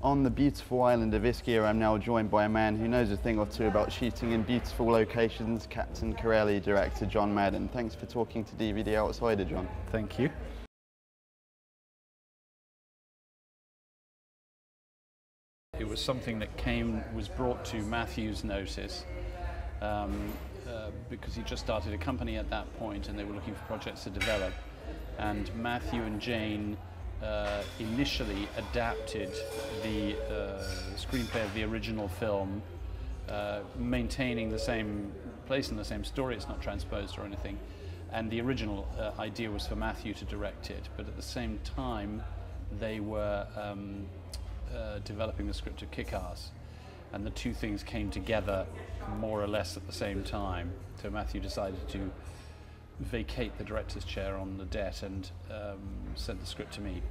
On the beautiful island of Ischia, I'm now joined by a man who knows a thing or two about shooting in beautiful locations, Captain Corelli director John Madden. Thanks for talking to DVD Outsider, John. Thank you. It was something that was brought to Matthew's notice because he just started a company at that point and they were looking for projects to develop. And Matthew and Jane initially adapted the screenplay of the original film, maintaining the same place and the same story. It's not transposed or anything. And the original idea was for Matthew to direct it, but at the same time they were developing the script of Kick-Ass, and the two things came together more or less at the same time. So Matthew decided to vacate the director's chair on the debt and sent the script to me.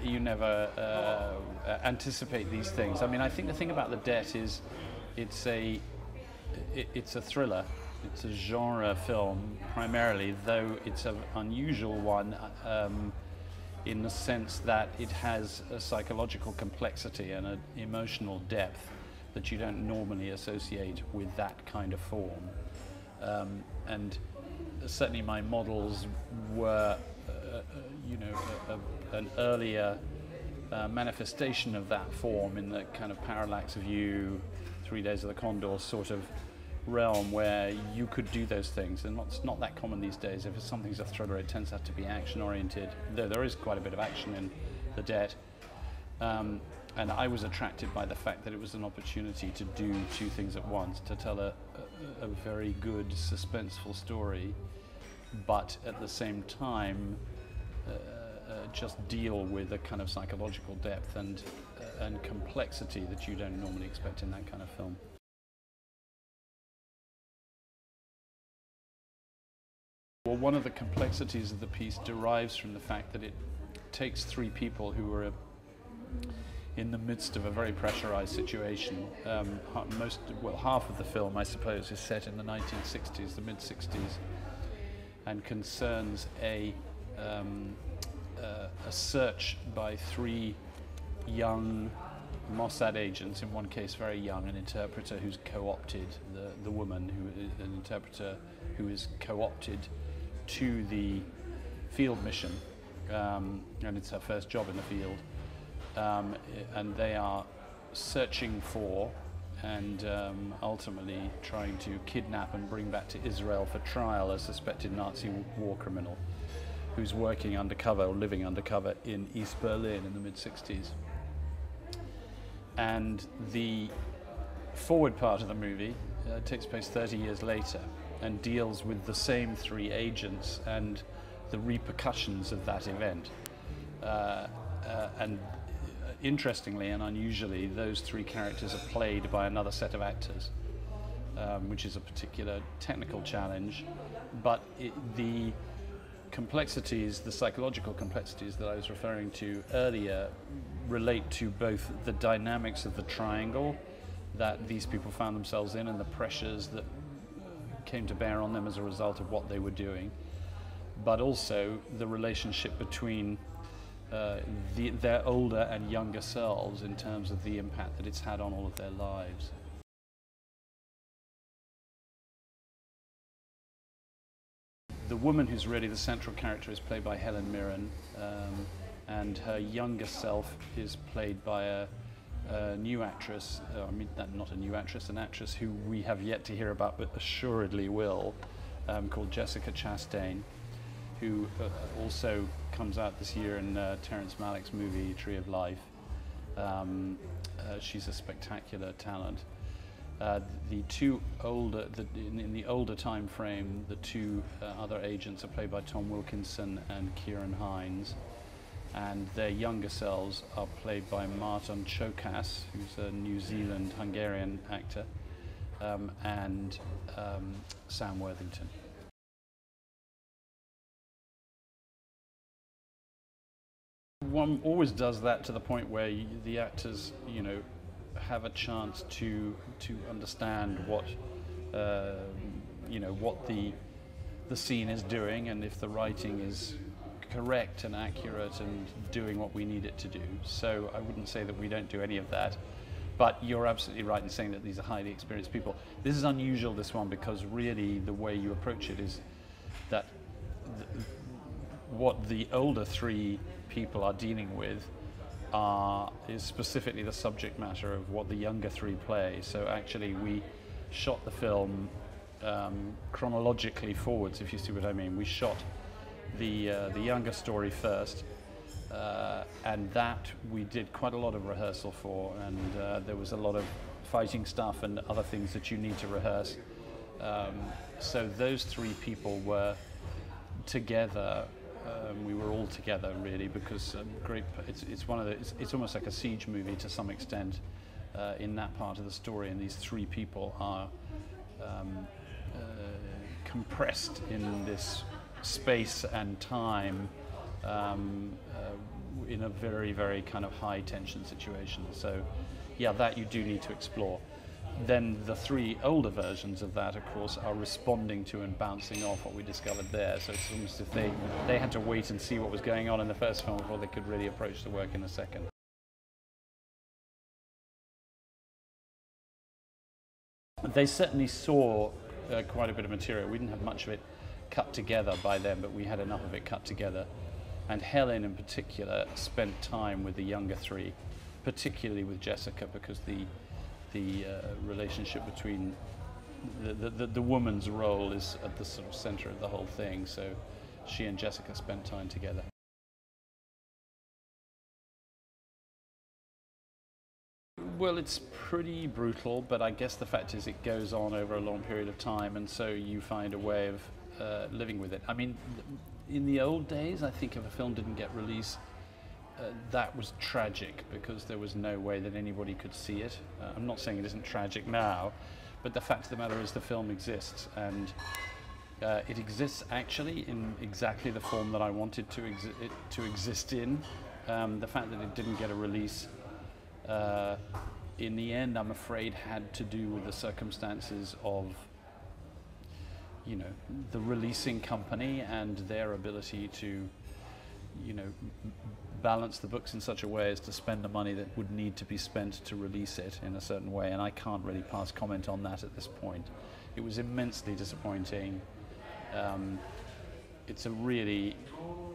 You never anticipate these things. I mean, I think the thing about the debt is it's a thriller. It's a genre film primarily, though it's an unusual one in the sense that it has a psychological complexity and an emotional depth that you don't normally associate with that kind of form. And certainly my models were, an earlier manifestation of that form in the kind of Parallax View, 3 Days of the Condor sort of realm where you could do those things, and it's not that common these days. If something's a thriller, it tends to have to be action-oriented, though there is quite a bit of action in The Debt. And I was attracted by the fact that it was an opportunity to do two things at once, to tell a very good, suspenseful story, but at the same time just deal with a kind of psychological depth and complexity that you don't normally expect in that kind of film. Well, one of the complexities of the piece derives from the fact that it takes three people who were in the midst of a very pressurized situation. Half of the film, I suppose, is set in the 1960s, the mid-60s, and concerns a search by three young Mossad agents, in one case very young, an interpreter who's co-opted, the woman, an interpreter who is co-opted to the field mission, and it's her first job in the field, and they are searching for and ultimately trying to kidnap and bring back to Israel for trial a suspected Nazi war criminal who's working undercover or living undercover in East Berlin in the mid-60s. And the forward part of the movie takes place 30 years later and deals with the same three agents and the repercussions of that event. And interestingly and unusually, those three characters are played by another set of actors, which is a particular technical challenge, but the complexities, the psychological complexities that I was referring to earlier, relate to both the dynamics of the triangle that these people found themselves in and the pressures that came to bear on them as a result of what they were doing, but also the relationship between their older and younger selves in terms of the impact that it's had on all of their lives. The woman who's really the central character is played by Helen Mirren, and her younger self is played by a new actress, not a new actress, an actress who we have yet to hear about but assuredly will, called Jessica Chastain, who also comes out this year in Terrence Malick's movie Tree of Life. She's a spectacular talent. The two older, in the older time frame, the two other agents are played by Tom Wilkinson and Kieran Hines, and their younger selves are played by Martin Chokas, who's a New Zealand Hungarian actor, and Sam Worthington. One always does that to the point where the actors, have a chance to understand what what the scene is doing, and if the writing is correct and accurate and doing what we need it to do. So I wouldn't say that we don't do any of that. But you're absolutely right in saying that these are highly experienced people. This is unusual, this one, because really the way you approach it is that what the older three people are dealing with is specifically the subject matter of what the younger three play. So actually we shot the film chronologically forwards, if you see what I mean. We shot the younger story first, and that we did quite a lot of rehearsal for, and there was a lot of fighting stuff and other things that you need to rehearse. So those three people were together. We were all together really, because it's almost like a siege movie to some extent in that part of the story, and these three people are compressed in this space and time in a very, very kind of high tension situation. So yeah, that you do need to explore. Then the three older versions of that, of course, are responding to and bouncing off what we discovered there. So it's almost as if they had to wait and see what was going on in the first film before they could really approach the work in the second. They certainly saw quite a bit of material. We didn't have much of it cut together by then, but we had enough of it cut together. And Helen in particular spent time with the younger three, particularly with Jessica, because the relationship between the woman's role is at the sort of center of the whole thing. So she and Jessica spent time together. Well, it's pretty brutal, but I guess the fact is it goes on over a long period of time, and so you find a way of living with it. I mean, in the old days, I think if a film didn't get released, that was tragic, because there was no way that anybody could see it. I'm not saying it isn't tragic now, but the fact of the matter is the film exists, and it exists actually in exactly the form that I wanted it to exist in. The fact that it didn't get a release in the end, I'm afraid, had to do with the circumstances of, you know, the releasing company and their ability to, you know, balance the books in such a way as to spend the money that would need to be spent to release it in a certain way, and I can't really pass comment on that at this point. It was immensely disappointing. It's a really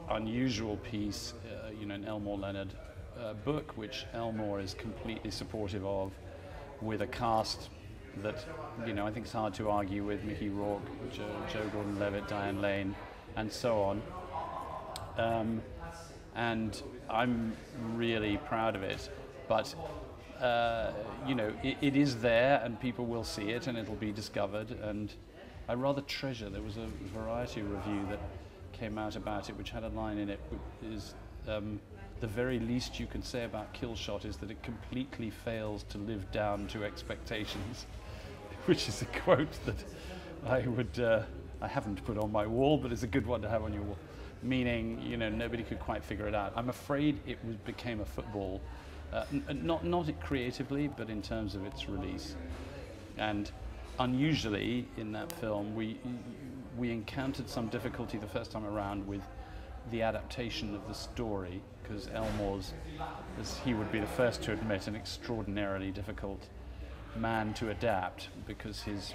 unusual piece, you know, an Elmore Leonard book, which Elmore is completely supportive of, with a cast that, you know, I think it's hard to argue with: Mickey Rourke, Joe Gordon-Levitt, Diane Lane, and so on. And I'm really proud of it, but you know, it is there, and people will see it, and it'll be discovered. And I rather treasure, there was a Variety review that came out about it, which had a line in it, which is the very least you can say about Kill Shot is that it completely fails to live down to expectations, which is a quote that I haven't put on my wall, but it's a good one to have on your wall. Meaning, you know, nobody could quite figure it out. I'm afraid it became a football, not creatively, but in terms of its release. And unusually in that film, we encountered some difficulty the first time around with the adaptation of the story, because Elmore's, as he would be the first to admit, an extraordinarily difficult man to adapt, because his